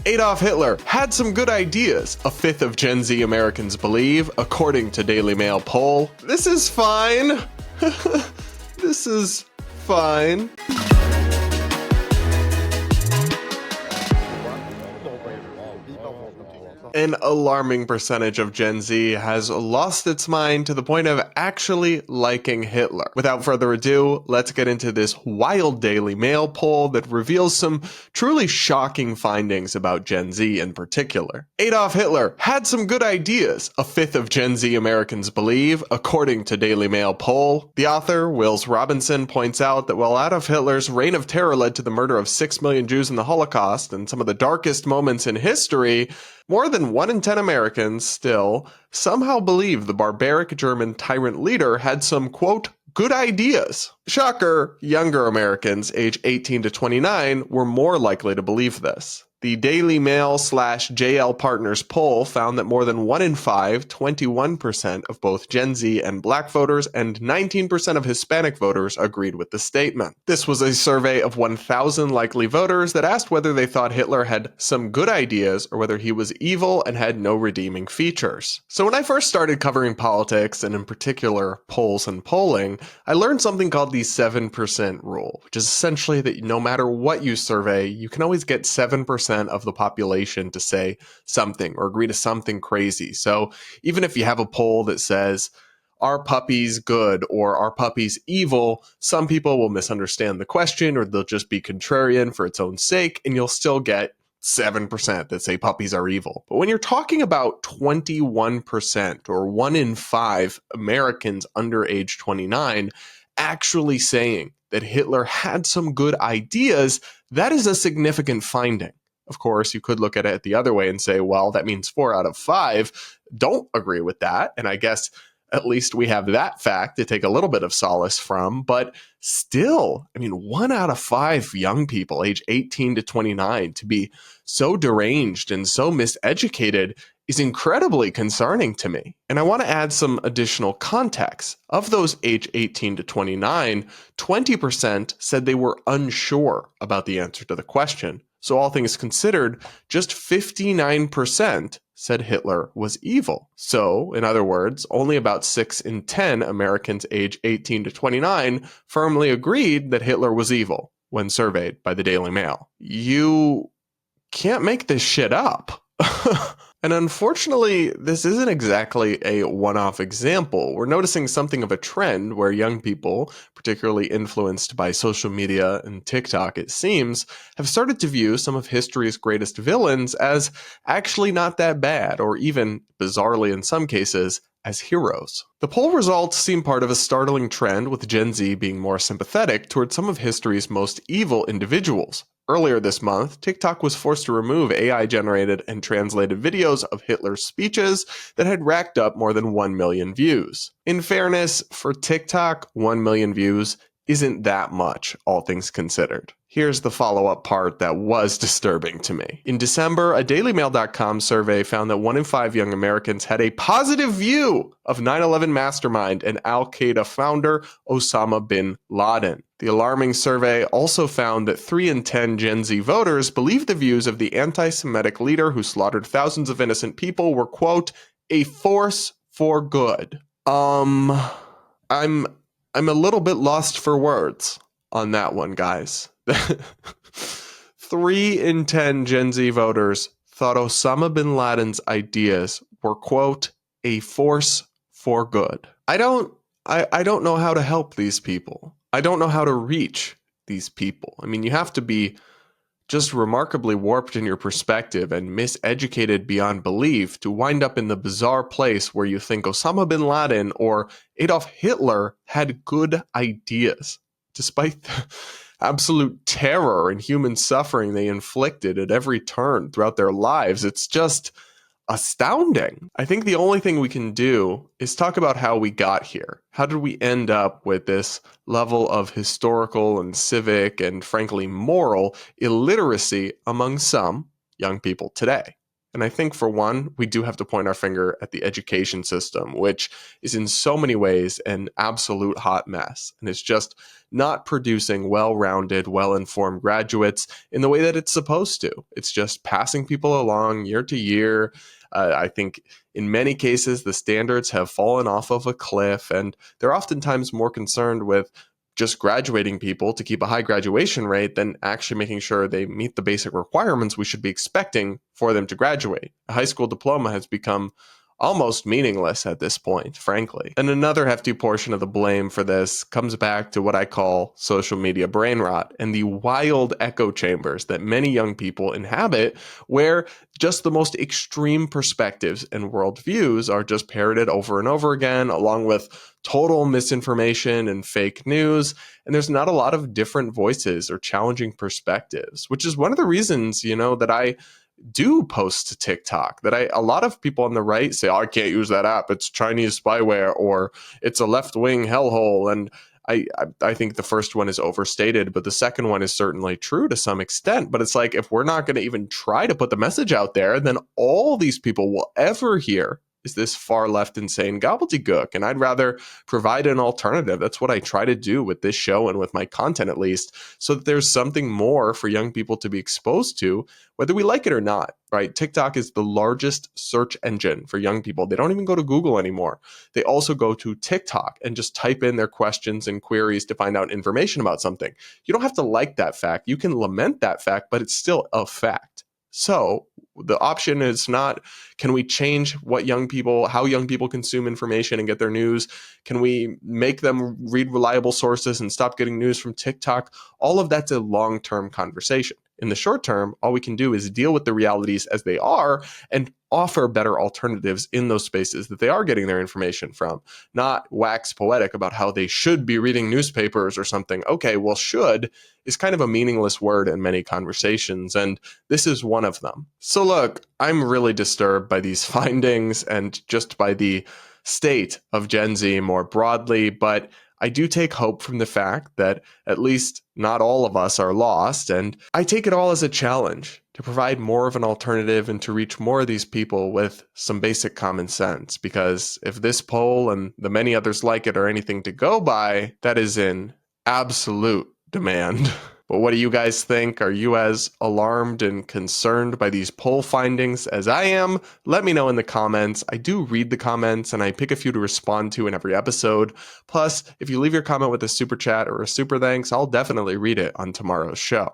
Adolf Hitler had some good ideas, a fifth of Gen Z Americans believe, according to Daily Mail poll. This is fine. This is fine. An alarming percentage of Gen Z has lost its mind to the point of actually liking Hitler. Without further ado, let's get into this wild Daily Mail poll that reveals some truly shocking findings about Gen Z in particular. Adolf Hitler had some good ideas, a fifth of Gen Z Americans believe, according to Daily Mail poll. The author, Wills Robinson, points out that while Adolf Hitler's reign of terror led to the murder of 6 million Jews in the Holocaust and some of the darkest moments in history, more than 1 in 10 Americans still somehow believe the barbaric German tyrant leader had some, quote, good ideas. Shocker, younger Americans aged 18 to 29 were more likely to believe this. The Daily Mail/JL Partners poll found that more than 1 in 5, 21% of both Gen Z and Black voters and 19% of Hispanic voters agreed with the statement. This was a survey of 1,000 likely voters that asked whether they thought Hitler had some good ideas or whether he was evil and had no redeeming features. So when I first started covering politics, and in particular polls and polling, I learned something called the 7% rule, which is essentially that no matter what you survey, you can always get 7% of the population to say something or agree to something crazy. So even if you have a poll that says, are puppies good or are puppies evil, some people will misunderstand the question or they'll just be contrarian for its own sake, and you'll still get 7% that say puppies are evil. But when you're talking about 21% or 1 in 5 Americans under age 29 actually saying that Hitler had some good ideas, that is a significant finding. Of course, you could look at it the other way and say, well, that means 4 out of 5 don't agree with that. And I guess at least we have that fact to take a little bit of solace from. But still, I mean, 1 out of 5 young people, age 18 to 29, to be so deranged and so miseducated is incredibly concerning to me. And I want to add some additional context. Of those age 18 to 29, 20% said they were unsure about the answer to the question. So all things considered, just 59% said Hitler was evil. So, in other words, only about 6 in 10 Americans age 18 to 29 firmly agreed that Hitler was evil when surveyed by the Daily Mail. You can't make this shit up. And unfortunately, this isn't exactly a one-off example. We're noticing something of a trend where young people, particularly influenced by social media and TikTok, it seems, have started to view some of history's greatest villains as actually not that bad, or even, bizarrely in some cases, as heroes. The poll results seem part of a startling trend, with Gen Z being more sympathetic towards some of history's most evil individuals. Earlier this month, TikTok was forced to remove AI-generated and translated videos of Hitler's speeches that had racked up more than 1 million views. In fairness, for TikTok, 1 million views isn't that much, all things considered. Here's the follow-up part that was disturbing to me. In December, a DailyMail.com survey found that 1 in 5 young Americans had a positive view of 9/11 mastermind and Al-Qaeda founder Osama bin Laden. The alarming survey also found that 3 in 10 Gen Z voters believed the views of the anti-Semitic leader who slaughtered thousands of innocent people were, quote, a force for good. I'm a little bit lost for words on that one, guys. 3 in 10 Gen Z voters thought Osama bin Laden's ideas were, quote, a force for good. I don't know how to help these people. I don't know how to reach these people. I mean, you have to be just remarkably warped in your perspective and miseducated beyond belief to wind up in the bizarre place where you think Osama bin Laden or Adolf Hitler had good ideas, despite the absolute terror and human suffering they inflicted at every turn throughout their lives. It's just astounding. I think the only thing we can do is talk about how we got here. How did we end up with this level of historical and civic and frankly moral illiteracy among some young people today? And I think, for one, we do have to point our finger at the education system, which is in so many ways an absolute hot mess. And it's just not producing well-rounded, well-informed graduates in the way that it's supposed to. It's just passing people along year to year. I think in many cases, the standards have fallen off of a cliff, and they're oftentimes more concerned with just graduating people to keep a high graduation rate than actually making sure they meet the basic requirements we should be expecting for them to graduate. A high school diploma has become almost meaningless at this point, frankly. And another hefty portion of the blame for this comes back to what I call social media brain rot and the wild echo chambers that many young people inhabit, where just the most extreme perspectives and worldviews are just parroted over and over again, along with total misinformation and fake news. And there's not a lot of different voices or challenging perspectives, which is one of the reasons, that I do post to TikTok, that a lot of people on the right say, oh, I can't use that app, it's Chinese spyware, or it's a left-wing hellhole. And I think the first one is overstated, but the second one is certainly true to some extent. But it's like, if we're not going to even try to put the message out there, then all these people will ever hear is this far left insane gobbledygook. And I'd rather provide an alternative. That's what I try to do with this show and with my content, at least, so that there's something more for young people to be exposed to, whether we like it or not, right? TikTok is the largest search engine for young people. They don't even go to Google anymore. They also go to TikTok and just type in their questions and queries to find out information about something. You don't have to like that fact. You can lament that fact, but it's still a fact. So the option is not, can we change how young people consume information and get their news? Can we make them read reliable sources and stop getting news from TikTok? All of that's a long-term conversation. In the short term, all we can do is deal with the realities as they are and offer better alternatives in those spaces that they are getting their information from, not wax poetic about how they should be reading newspapers or something. Okay, well, should is kind of a meaningless word in many conversations, and this is one of them. So look, I'm really disturbed by these findings and just by the state of Gen Z more broadly, but I do take hope from the fact that at least not all of us are lost, and I take it all as a challenge to provide more of an alternative and to reach more of these people with some basic common sense. Because if this poll and the many others like it are anything to go by, that is in absolute demand. But what do you guys think? Are you as alarmed and concerned by these poll findings as I am? Let me know in the comments. I do read the comments and I pick a few to respond to in every episode. Plus, if you leave your comment with a super chat or a super thanks, I'll definitely read it on tomorrow's show.